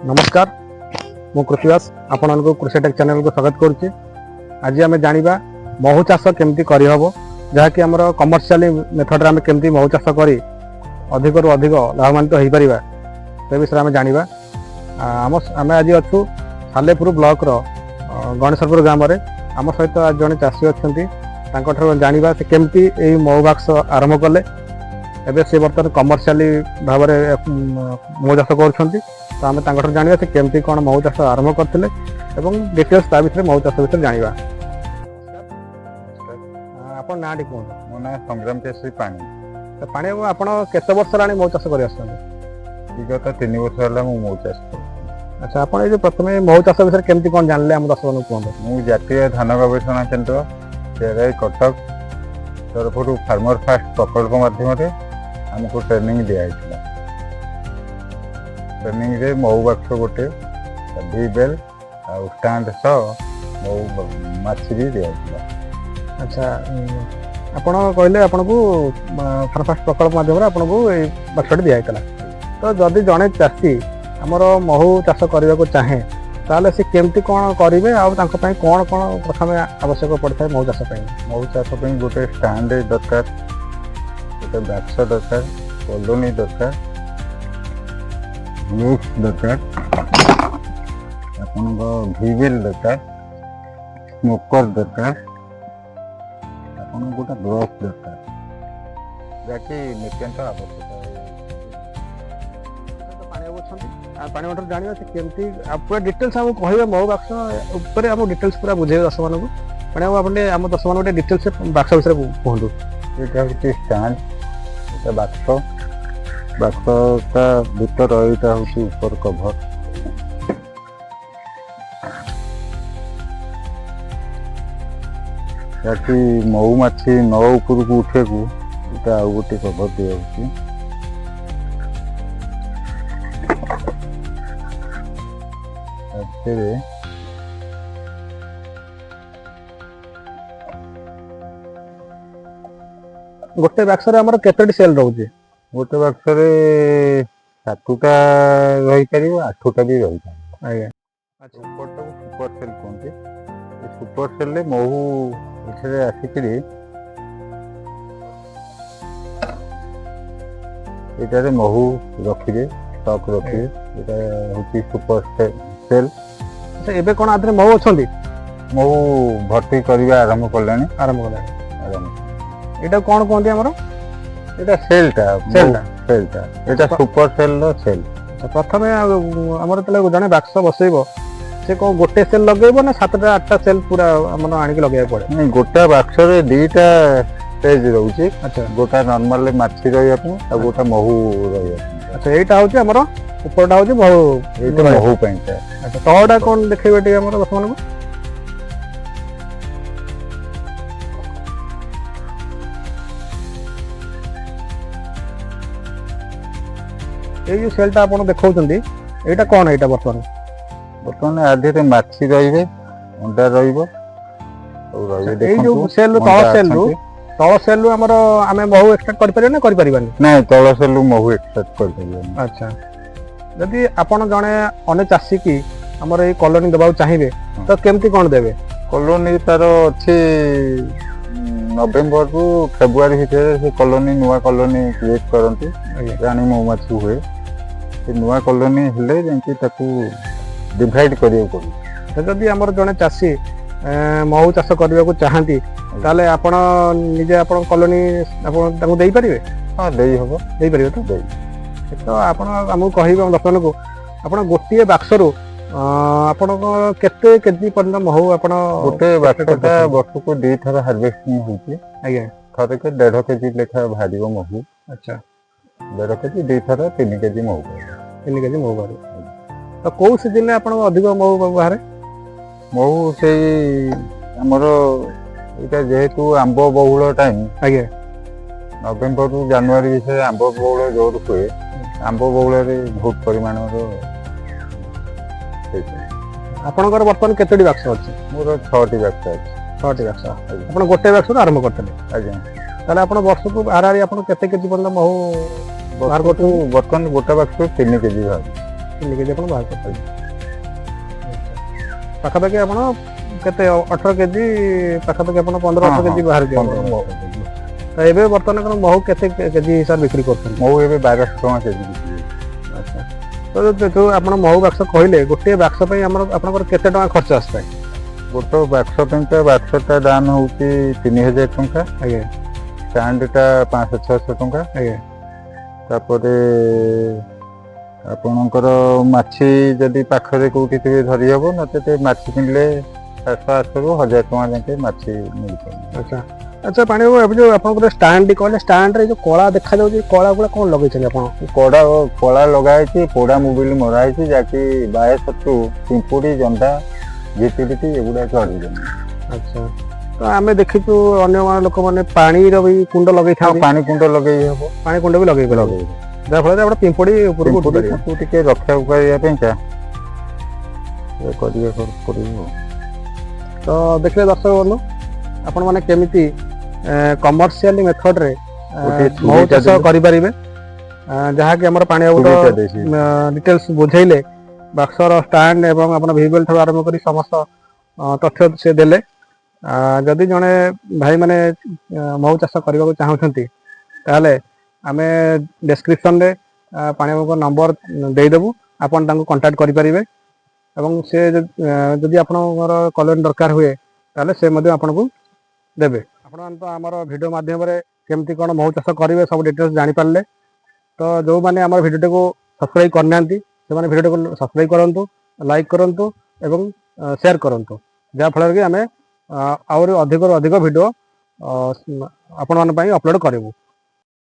नमस्कार मु कृतिवास आपण कृषिटेक चैनल को स्वागत करुच्चे। आज आम जाना महू चाष केमती करहब जहाँकि आम कमर्शियल मेथड आम केमती महू चाष कर अधिक रु अधिक लाभवान्वित हो पार से विषय आम जाना। आम आज अच्छु सालेपुर ब्लॉक गणेशपुर ग्राम आम सहित आज जड़े चाषी अच्छा जाना से केमती महू बाक्स आरंभ कले एवं से बर्तमान कमर्शियल भाव में महू चाष कर तो आम जाना से केमती कौन महू चाष आरंभ करते डिटेल्स ता विषय महू चाष विषय जाना। आप ना टी कहूँ मो ना संग्राम केसरी पानी पानी आप केते वर्ष है महू चाष कर विगत 3 वर्ष है मो चाष। अच्छा आप प्रथम महू चाष विषय केमती कौन जानले आम दर्शक कहते मु जातीय धान गवेषणा केन्द्र तेराई कटक तरफ फार्मर फास्ट प्रकल्प माध्यम आमको ट्रेनिंग दिखाई ट्रेनिंग रे महू बाक्स गोटे बेल स्टांड सह महू माछी भी दिखाई। अच्छा आपण कहले आपन को फार्मर फास्ट प्रकल्प माध्यम आपन को बाक्सटी दिखाई तो जदि जड़े चाषी आमर महू चाष करने को चाहे ताले से केमती कौन करेंगे आउ कौन कौन प्रथम आवश्यक पड़ता है महू चाष महू चाष गोटे स्टांड दरकार गोटे बाक्स दरकार कॉलोनी दरकार ग्लूस दरकार आपन भिवेल दरकार स्मोकर दरकार आपन गोटे ग्लोव दरकार जाकि नित्यंत आवश्यक पानी मोटर जाना से केमती पूरा डिटेल्स आम कहे महू बाक्स उपर आम डिटेल्स पूरा बुझे दर्शक मानक मैंने आपने आम दर्शक मान गोटे डिटेल्स बाक्स विषय कहूँ। यहाँ हूँ स्टांड बाक्स बाक्सटा भीतर यहाँ हूँ ऊपर कभर ताकि महू माछी न ऊपर को उठे को आउ गोटे कभर दिया गोटे बाक्स आमर केतोटी सेल रोचे गोटे बाक्स 7टा रही पार 8टा भी रही पार। सुपर सेल कहते सुपर सेल महू ये आसिक ये महू रखिए स्टॉक रखिए ये सुपर सेल। अच्छा एबे कोन आदरे महू अछंती महू भर्ती करबा आरंभ कलानी एटा कोन कहंती हमरो एटा सेलटा एटा सुपर सेल रो सेल। प्रथमे हमर तले जने बाक्स बसैबो से को गोटे सेल लगेबो ना 7टा 8टा सेल पूरा हमन आनी के लगेया पड़े नहीं गोटा बाक्स रे 2टा स्टेज रहउची। अच्छा गोटा नॉर्मल माछी रहिया पे आ गोटा महू रहिया। अच्छा एटा होची हमरो ऊपरटा होची महू एटा महू पैंटा। अच्छा तळटा कोन देखैबे टी हमरो दर्शक मानक ये जो सेलटा आपण देखौचंदी एटा कोन एटा बर्तमान आधे माछी रहिबे अंडा रहिबो और रहिबे देखो ए जो सेल तळ सेल रु हमर आमे महू एक्सट्रैक्ट कर परियो ना कर परिबानी नहीं तळ सेल रु महू एक्सट्रैक्ट कर परियो। अच्छा जदि आपण जणे अने चासी की हमर ए कॉलोनी दबाउ चाहिबे तो केमती कोन देबे कॉलोनी तार अछि नवेम्बर रु फेब्रुआरी भितर से कॉलोनी नुवा कॉलोनी क्रिएट करंती रानी मौमाछी हुए से नुवा कॉलोनी हेले जेंकी ताकू डिवाइड करियो पड़ो। जदि हमर जणे चासी महू चाष करबा को चाहंती ताले आपण निजे आपण कॉलोनी आपण ताकू देई परिबे। हां देई हबो देई परिबे तो देई तो आपण हमहु कहिबो दर्शक को आपण गोटिए बाक्स रु आपण केते केजी पर्यंत महू आपण गोटे बाक्सटा वर्ष को 2 थर हार्वेस्टिंग होची। आज्ञा थरे के 1.5 केजी लेखा भारिबो महू। अच्छा 1.5 केजी 2 थर 3 केजी महू 3 केजी महू बारे तो को सीजन में आपण अधिक महू बाहर महू से हमरो इटा जेहेतु आंबो बहुल टाइम आज्ञा नवेम्बर रु जनवरी विषय आंबो बहुल जोर हुए आंबो बहुल रे बहुत परिमाण रो आपनकर वर्तमान केतोटी बाक्स अछि मोर 6टी बाक्स अछि 6टी बाक्स आपण गोटे बाक्स आरंभ करतले। आज्ञा ताले आपण वर्ष को आरारी आपण केते केजी पर्यंत महू बाहर वर्तमान गोटा बाक्स 3 केजी भाग 3 କେଜି ଆପଣ ବାହାର କରିପାରିବେ। ପାଖାପାଖି ଆପଣ କେତେ 18 କେଜି ପାଖାପାଖି ଆପଣ 15-18 କେଜି ବାହାର ଦିଅନ୍ତୁ। ତ ଏବେ ବର୍ତ୍ତମାନ ଆପଣ ମହୁ କେତେ କେଜି ହିସାବରେ ବିକ୍ରି କରୁଛନ୍ତି? ମହୁ ଏବେ 1200 ଟଙ୍କା କେଜି ବିକ୍ରି। ଆଚ୍ଛା, ତ ଯେଉଁ ଆପଣ ମହୁ ବାକ୍ସ କହିଲେ ଗୋଟିଏ ବାକ୍ସ ପାଇଁ ଆପଣଙ୍କର କେତେ ଟଙ୍କା ଖର୍ଚ୍ଚ ଆସିଥାଏ? ଗୋଟେ ବାକ୍ସ ପାଇଁକା ବାକ୍ସଟା ଦାମ ହେଉଛି 3000 ଟଙ୍କା। ଆଜ୍ଞା। ଷ୍ଟାଣ୍ଡଟା 500-600 ଟଙ୍କା। ଆଜ୍ଞା। ତାପରେ ଆପଣଙ୍କର ମାଛି ଯଦି ପାଖରେ କେଉଁଠି ଥିବେ ଧରି ହେବ, ନଚେତ ମାଛି କିଣିଲେ 700-800ରୁ 1000 ଟଙ୍କା ଯାକେ ମାଛି ମିଳିପାରିବ। ଆଚ୍ଛା ଆଚ୍ଛା, ପାଣି ବାବୁ ଏବେ ଯେଉଁ ଆପଣଙ୍କର ଷ୍ଟାଣ୍ଡଟି କହିଲେ, ଷ୍ଟାଣ୍ଡରେ ଯେଉଁ କଳା ଦେଖାଯାଉଛି, କଳା ଗୁଡ଼ା କ'ଣ ଲଗେଇଛନ୍ତି ଆପଣ? କଳା ଲଗା ହେଇଛି, ପୋଡ଼ା ମୋବିଲ ମରା ହେଇଛି, ଯାହାକି ବାହ୍ୟ ଶତ୍ରୁ ପିମ୍ପୁଡ଼ି, ଜନ୍ଦା, ଝିଟିପିଟି ଏଗୁଡ଼ା ଚଢ଼ିଛନ୍ତି। ଆଚ୍ଛା, ତ ଆମେ ଦେଖିଛୁ ଅନ୍ୟ ଲୋକମାନେ ପାଣିର ବି କୁଣ୍ଡ ଲଗେଇଥାନ୍ତି। ପାଣି କୁଣ୍ଡ ଲଗେଇ ହେବ, ପାଣି କୁଣ୍ଡ ବି ଲଗେଇ ପାରିବେ, ଯାହାଫଳରେ ଆପଣ ପିମ୍ପୁଡ଼ି ଉପରକୁ ଟିକେ ରକ୍ଷା କରିବା ପାଇଁକା କରିବାକୁ ପଡ଼ିବ। ତ ଦେଖିଲେ ଦର୍ଶକ ବନ୍ଧୁ, ଆପଣମାନେ କେମିତି କମର୍ସିଆଲି ମେଥଡ଼ରେ ମହୁ ଚାଷ କରିପାରିବେ, ଯାହାକି ଆମର ପାଣି ବାବୁ ଡିଟେଲ୍ସ ବୁଝେଇଲେ, ବାକ୍ସର ଷ୍ଟାଣ୍ଡ ଏବଂ ଆପଣ ଭିଜୁଆଲ୍ ଠାରୁ ଆରମ୍ଭ କରି ସମସ୍ତ ତଥ୍ୟ ସେ ଦେଲେ। ଯଦି ଜଣେ ଭାଇମାନେ ମହୁ ଚାଷ କରିବାକୁ ଚାହୁଁଛନ୍ତି ତାହେଲେ ଆମେ ଡେସ୍କ୍ରିପସନ୍ରେ ପାଣି ବାବୁଙ୍କ ନମ୍ବର ଦେଇଦେବୁ, ଆପଣ ତାଙ୍କୁ କଣ୍ଟାକ୍ଟ କରିପାରିବେ। ଏବଂ ସେ ଯଦି ଆପଣଙ୍କର କଲୋନୀ ଦରକାର ହୁଏ ତାହେଲେ ସେ ମଧ୍ୟ ଆପଣଙ୍କୁ ଦେବେ। ଆପଣମାନେ ତ ଆମର ଭିଡ଼ିଓ ମାଧ୍ୟମରେ କେମିତି କ'ଣ ମହୁ ଚାଷ କରିବେ ସବୁ ଡିଟେଲ୍ସ ଜାଣିପାରିଲେ। ତ ଯେଉଁମାନେ ଆମର ଭିଡ଼ିଓଟିକୁ ସବସ୍କ୍ରାଇବ୍ କରିନାହାନ୍ତି ସେମାନେ ଭିଡ଼ିଓଟିକୁ ସବସ୍କ୍ରାଇବ୍ କରନ୍ତୁ, ଲାଇକ୍ କରନ୍ତୁ ଏବଂ ସେୟାର କରନ୍ତୁ, ଯାହାଫଳରେ କି ଆମେ ଆହୁରି ଅଧିକରୁ ଅଧିକ ଭିଡ଼ିଓ ଆପଣମାନଙ୍କ ପାଇଁ ଅପଲୋଡ଼ କରିବୁ।